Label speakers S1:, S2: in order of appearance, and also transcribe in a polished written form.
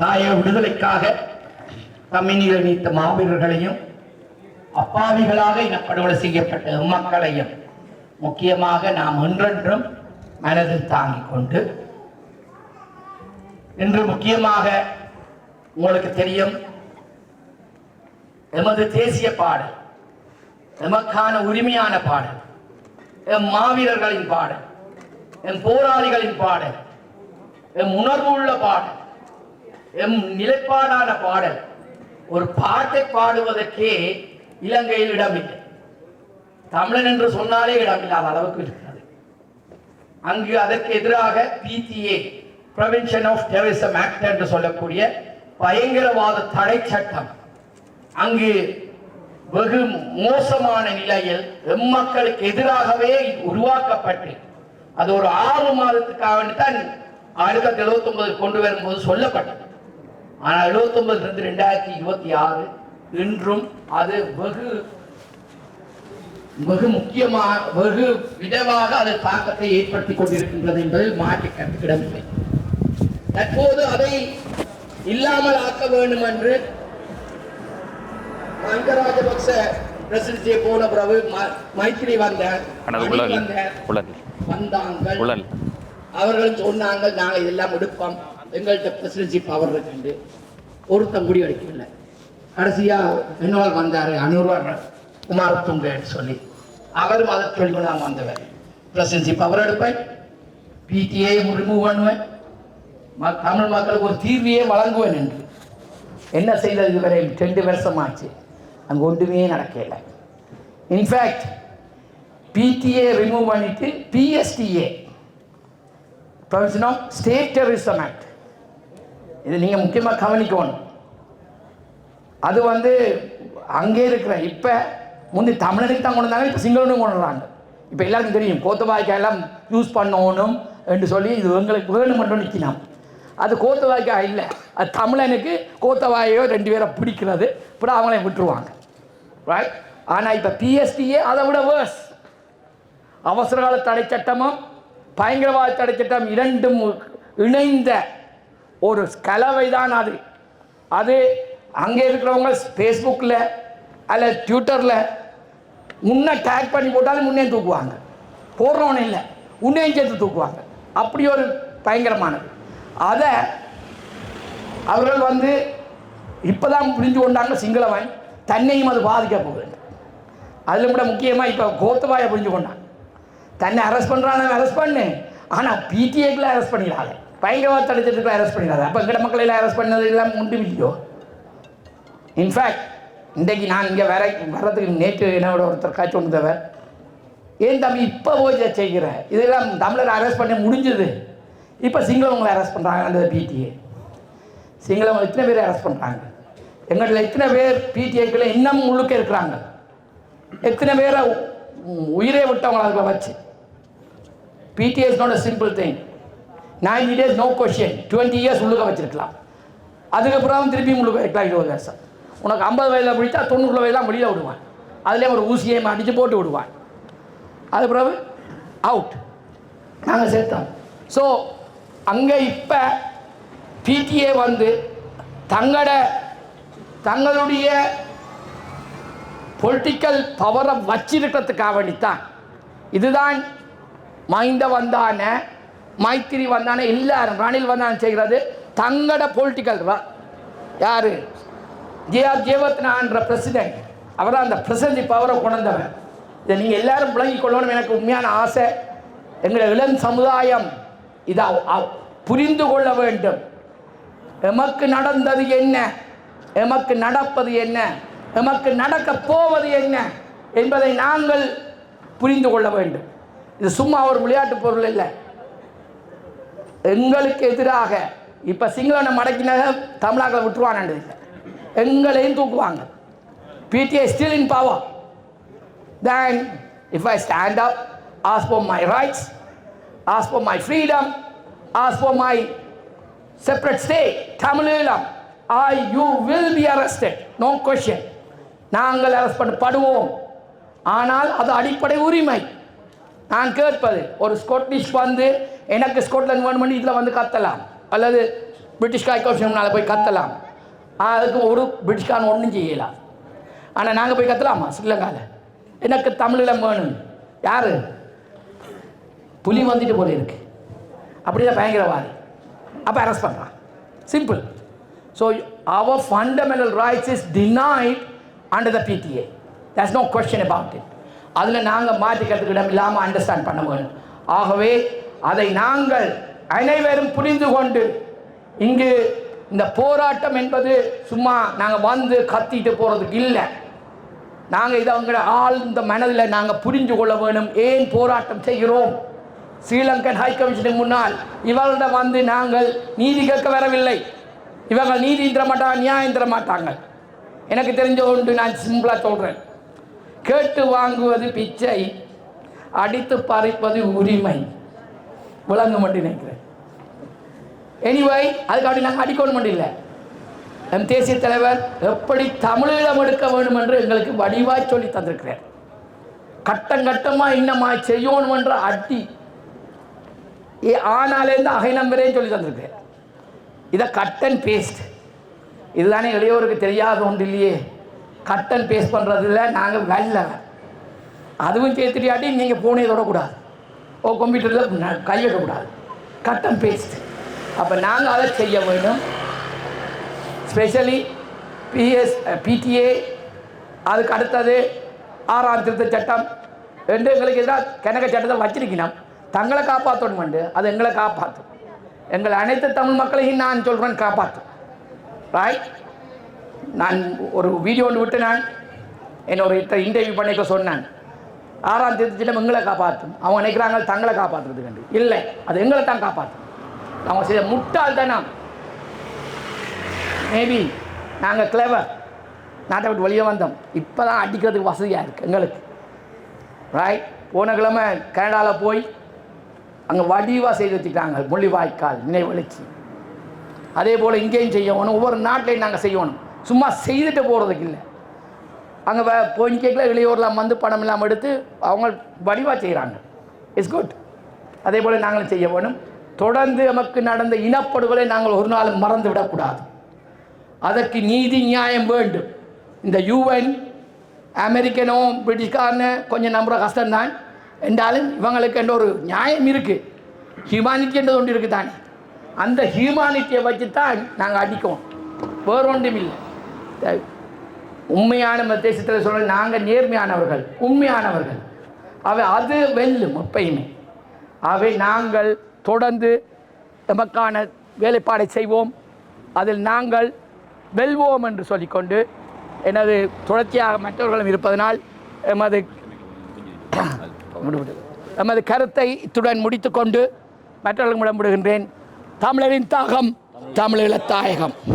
S1: தாய விடுதலைக்காக தம்மினில் நீத்த மாவீரர்களையும் அப்பாவிகளாக இனப்படுகொலை செய்யப்பட்ட மக்களையும் முக்கியமாக நாம் ஒன்றென்றும் மனதில் தாங்கிக் கொண்டு இன்று முக்கியமாக உங்களுக்கு தெரியும் எமது தேசிய பாடல், எமக்கான உரிமையான பாடல், எம் மாவீரர்களின் பாடல், எம் போராளிகளின் பாடல், எம் உணர்வு உள்ள பாடல், எம் நிலைப்பாடான பாடல். ஒரு பாட்டை பாடுவதற்கே இலங்கையில் இடமில்லை. தமிழன் என்று சொன்னாலே இடமில்லாத அளவுக்கு இருக்கிறது. அங்கு அதற்கு எதிராக PTA Prevention of Terrorism Act என்று சொல்லக்கூடிய பயங்கரவாத தடை சட்டம் அங்கு வெகு மோசமான நிலையில் எம்மக்களுக்கு எதிராகவே உருவாக்கப்பட்டு அது ஒரு 6 மாதத்துக்காக தான் 1979 கொண்டு வரும்போது சொல்லப்பட்டது. ஆனால் 79 2026 இன்றும் அது வெகு முக்கியமாக வெகு விதமாக அது தாக்கத்தை ஏற்படுத்திக் கொண்டிருக்கின்றது என்பதில் மாற்றி கருத்துக்கிடமில்லை. தற்போது அதை இல்லாமல் ஆக்க வேண்டும் என்று மஹிந்த ராஜபக்ச பிரசிடன்சியை போன பிறகு மைத்திரி வந்தாங்க. அவர்கள் சொன்னாங்க, நாங்கள் இதெல்லாம் எடுப்போம், எங்கள்கிட்ட பிரசிடன்சி பவர் இருக்கு. ஒருத்தம் கூடி அடிக்கல. கடைசியா இன்னொரு வந்தாரு அனுரார் குமாரத்துங்க சொல்லி, அவரும் அதை சொல்லி நான் வந்தவர். பிரசிடன்சி பவர் எடுப்பேன், PTA ரிமூவ் பண்ணுவேன், தமிழ் மக்களுக்கு ஒரு தீர்வையே வழங்குவேன் என்று. என்ன செய்தது? இதுவரை 2 வருஷமாச்சு, அங்கே ஒன்றுமே நடக்கல. இன்ஃபேக்ட் PTA ரிமூவ் பண்ணிட்டு PSTA Prevention of State Terrorism Act, இது நீங்கள் முக்கியமாக கவனிக்கணும். அது அங்கே இருக்கிற இப்போ முந்தி தமிழனுக்கு தான் கொண்டு வந்தாங்க, இப்போ சிங்களனும் கொண்டு வர்றாங்க. இப்போ எல்லாருக்கும் தெரியும் கோத்தபாய்க்காய் எல்லாம் யூஸ் பண்ணணும் என்று சொல்லி இது எங்களுக்கு வேணும் மட்டும் நிற்கலாம். அது கோத்தவாய்க்காய் இல்லை, அது தமிழனுக்கு கோத்தவாயோ 2 பேரை பிடிக்கிறது, அப்புறம் அவங்களையும் விட்டுருவாங்க. ரைட்? ஆனால் இப்போ PSTA அதை விட வேர்ஸ். அவசரகால தடை சட்டமும் பயங்கரவாத தடை சட்டம் 2ம் இணைந்த ஒரு கலவை தான் அது. அது அங்கே இருக்கிறவங்க ஃபேஸ்புக்கில் அல்ல ட்விட்டரில் முன்னே டேக் பண்ணி போட்டாலும் முன்னே தூக்குவாங்க, போடுறவனே இல்லை உன்னையும் சேர்த்து தூக்குவாங்க. அப்படி ஒரு பயங்கரமானது. அதை அவர்கள் இப்போ தான் புரிஞ்சு கொண்டாங்க, சிங்களவன் தன்னையும் அது பாதிக்க போகுது. அதில் கூட முக்கியமாக இப்போ கோத்தபாயை புரிஞ்சு கொண்டாங்க. தன்னை அரெஸ்ட் பண்ணுறாங்க, அரெஸ்ட் பண்ணு, ஆனால் PTA-க்குள்ள அரெஸ்ட் பண்ணிடாது, பயங்கரவாத தடுத்துட்டு அரெஸ்ட் பண்ணிடாது. அப்போ எங்கட மக்களை எல்லாம் அரெஸ்ட் பண்ணது எல்லாம் உண்டு இல்லையோ. இன்ஃபேக்ட் இன்றைக்கு நான் இங்கே வர்றதுக்கு நேற்று என்னோட ஒருத்தர் காய்ச்சி வந்தவர், ஏன் தம்பி இப்போ போய் செய்கிற இதெல்லாம் தமிழரை அரெஸ்ட் பண்ணி முடிஞ்சது, இப்போ சிங்களவங்களை அரெஸ்ட் பண்ணுறாங்க. அந்த PTA சிங்களவங்க எத்தனை பேர் அரெஸ்ட் பண்ணுறாங்க? எங்களில் எத்தனை பேர் PTA-க்குள்ள இன்னும் முழுக்க இருக்கிறாங்க? எத்தனை பேரை உயிரே விட்டவங்களை அதில் வச்சு. PTA is not a simple thing. 90 days no question, 20 years உள்ளுக்க வச்சிருக்கலாம். அதுக்கப்புறம் திருப்பி முழுக்க வைக்கலாம் 20 வருஷம். உனக்கு 50 வயதில் பிடிச்சா 90 வயதெல்லாம் வெளியில் விடுவான், அதிலே ஒரு ஊசியை அடித்து போட்டு விடுவான். அது பிறகு அவுட், நாங்கள் சேர்த்தோம். ஸோ அங்கே இப்போ PTA தங்களுடைய பொலிட்டிக்கல் பவரை வச்சிருக்கிறதுக்காக வேண்டித்தான். இதுதான் மஹிந்த வந்தான, மைத்திரி வந்தான, எல்லாரும் ரணில் வந்தான செய்கிறது தங்களோட பொலிட்டிக்கல். யார்? JR ஜெயவர்தனான்ற பிரசிடென்ட், அவர் தான் அந்த பிரசிடென்சி பவரை கொண்டவர். இதை நீங்கள் எல்லாரும் விளங்கிக் கொள்ளணும். எனக்கு உண்மையான ஆசை, எங்களுடைய இளம் சமுதாயம் இதை புரிந்து கொள்ள வேண்டும். எமக்கு நடந்தது என்ன, எமக்கு நடப்பது என்ன, எமக்கு நடக்கப் போவது என்ன என்பதை நாங்கள் புரிந்து கொள்ள வேண்டும். இது சும்மா ஒரு விளையாட்டு பொருள் இல்லை. எங்களுக்கு எதிராக இப்போ சிங்களனை மடக்கின தமிழாக்களை விட்டுருவானது இல்லை, எங்களையும் தூக்குவாங்க. PTA is still in power. Then if I stand up, ask for my rights, ask for my freedom, ask for my separate state, Tamilam, you will be arrested, no question. நாங்கள் அரெஸ்ட் பண்ணப்படுவோம். ஆனால் அது அடிப்படை உரிமை. நான் கேட்பது, ஒரு Scottish எனக்கு Scotland வேணுமென்று இதில் கத்தலாம், அல்லது பிரிட்டிஷ்கார் முன்னால் போய் கத்தலாம். அதுக்கு ஒரு பிரிட்டிஷ்காரன் ஒன்றும் செய்யலாம். ஆனால் நாங்கள் போய் கத்தலாமா ஸ்ரீலங்காவில்? எனக்கு தமிழில் வேணும். யார் புலி வந்துட்டு போல இருக்கு, அப்படிதான் பயங்கரவாதி, அப்போ அரெஸ்ட் பண்ணுறான். சிம்பிள். ஸோ அவர் fundamental rights is denied under the PTA. There's no question about it. அதில் நாங்கள் மாற்றிக்கிறதுக்கு இடம் இல்லாமல் அண்டர்ஸ்டாண்ட் பண்ண வேணும். ஆகவே அதை நாங்கள் அனைவரும் புரிந்து கொண்டு, இங்கு இந்த போராட்டம் என்பது சும்மா நாங்கள் வந்து கத்திட்டு போகிறதுக்கு இல்லை. நாங்கள் இதை அவங்கள ஆழ்ந்த மனதில் நாங்கள் புரிஞ்சு கொள்ள வேணும். ஏன் போராட்டம் செய்கிறோம்? ஸ்ரீலங்கன் ஹை கமிஷனுக்கு முன்னால் இவர்களிடம் வந்து நாங்கள் நீதி கேட்க வரவில்லை. இவர்கள் நீதி தர மாட்டாங்க, நியாயம் தர மாட்டாங்க. எனக்கு தெரிஞ்ச ஒன்று நான் சிம்பிளாக சொல்கிறேன். கேட்டு வாங்குவது பிச்சை, அடித்து பறிப்பது உரிமை. விளங்க மட்டும் நினைக்கிறேன். எனிவே அதுக்காக நாங்கள் அடிக்கணும் மட்டும் இல்லை. நம் தேசிய தலைவர் எப்படி தமிழீழம் எடுக்க வேண்டும் என்று எங்களுக்கு வடிவாய் சொல்லி தந்திருக்கிறார். கட்டம் கட்டமாக இன்னமா செய்யணும் என்ற அடி ஆனாலேருந்து அகை நம்பரேன்னு சொல்லி தந்திருக்கிறார். இதை கட் அண்ட் பேஸ்ட், இதுதானே இளையோருக்கு தெரியாத ஒன்று இல்லையே. கட் அண்ட் பேஸ்ட் பண்ணுறதுல நாங்கள் வெல்ல, அதுவும் சேர்த்துடியாட்டி நீங்கள் போனே தொடக்கூடாது, கம்ப்யூட்டரில் கை வைக்கக்கூடாது. Cut and paste. அப்போ நாங்கள் அதை செய்ய வேண்டும். ஸ்பெஷலி PTA, அதுக்கு அடுத்தது 6ஆம் திருத்த சட்டம் என்று எங்களுக்கு எதிராக கணக்க சட்டத்தை வச்சிருக்கணும். தங்களை காப்பாற்றணும், அது எங்களை காப்பாற்றும். எங்கள் அனைத்து தமிழ் மக்களையும் நான் சொல்கிறேன் காப்பாற்றும். ரைட். நான் ஒரு வீடியோ ஒன்று விட்டு நான் என்னோட இன்டர்வியூ பண்ணிக்க சொன்னேன். 6ஆம் திருத்த சட்டம் எங்களை காப்பாற்றும். அவங்க நினைக்கிறாங்க தங்களை காப்பாற்றுறதுக்கு. இல்லை, அது எங்களை தான் காப்பாற்றும். அவங்க செய்த முட்டாள்தனம். மேபி நாங்கள் கிளவர், நாட்டை விட்டு வெளியே வந்தோம். இப்போ தான் அடிக்கிறதுக்கு வசதியாக இருக்குது எங்களுக்கு. ரைட். போன கிழமை கனடாவில் போய் அங்கே வடிவாக செய்து வச்சுக்கிறாங்க முள்ளிவாய்க்கால் நினைவெழுச்சி. அதே போல் இங்கேயும் செய்யணும். ஒவ்வொரு நாட்டிலையும் நாங்கள் செய்யணும். சும்மா செய்துட்டு போகிறதுக்கு இல்லை. அங்கே போய் கேட்கல இளையோர்லாம் வந்து பணம் இல்லாமல் எடுத்து அவங்க வடிவாக செய்கிறாங்க. It's good. அதே போல் நாங்களும் செய்ய வேணும். தொடர்ந்து நமக்கு நடந்த இனப்படுகொலை நாங்கள் ஒரு நாள் மறந்து விடக்கூடாது. அதற்கு நீதி நியாயம் வேண்டும். இந்த UN, அமெரிக்கனோ பிரிட்டிஷ்காரனோ கொஞ்சம் நம்புகிற கஷ்டம்தான். என்றாலும் இவங்களுக்கு என்ற ஒரு நியாயம் இருக்குது. ஹியூமானிட்டி என்ற ஒன்று இருக்குது தானே. அந்த ஹியூமானிட்டியை வச்சு தான் நாங்கள் அடிக்கோம், வேறு ஒன்றும் இல்லை. உண்மையான தேசத்தில் சொல்ல நாங்கள் நேர்மையானவர்கள், உண்மையானவர்கள். அது வெல்லும் எப்பயுமே. ஆகவே நாங்கள் தொடர்ந்து நமக்கான வேலைப்பாடை செய்வோம். அதில் நாங்கள் வெல்வோம் என்று சொல்லிக்கொண்டு, எனது தொடர்ச்சியாக மற்றவர்களும் இருப்பதனால் எமது கருத்தை இத்துடன் முடித்துக்கொண்டு மற்றவர்களும் விடப்படுகின்றேன். தமிழரின் தாகம், தமிழீழ தாயகம்.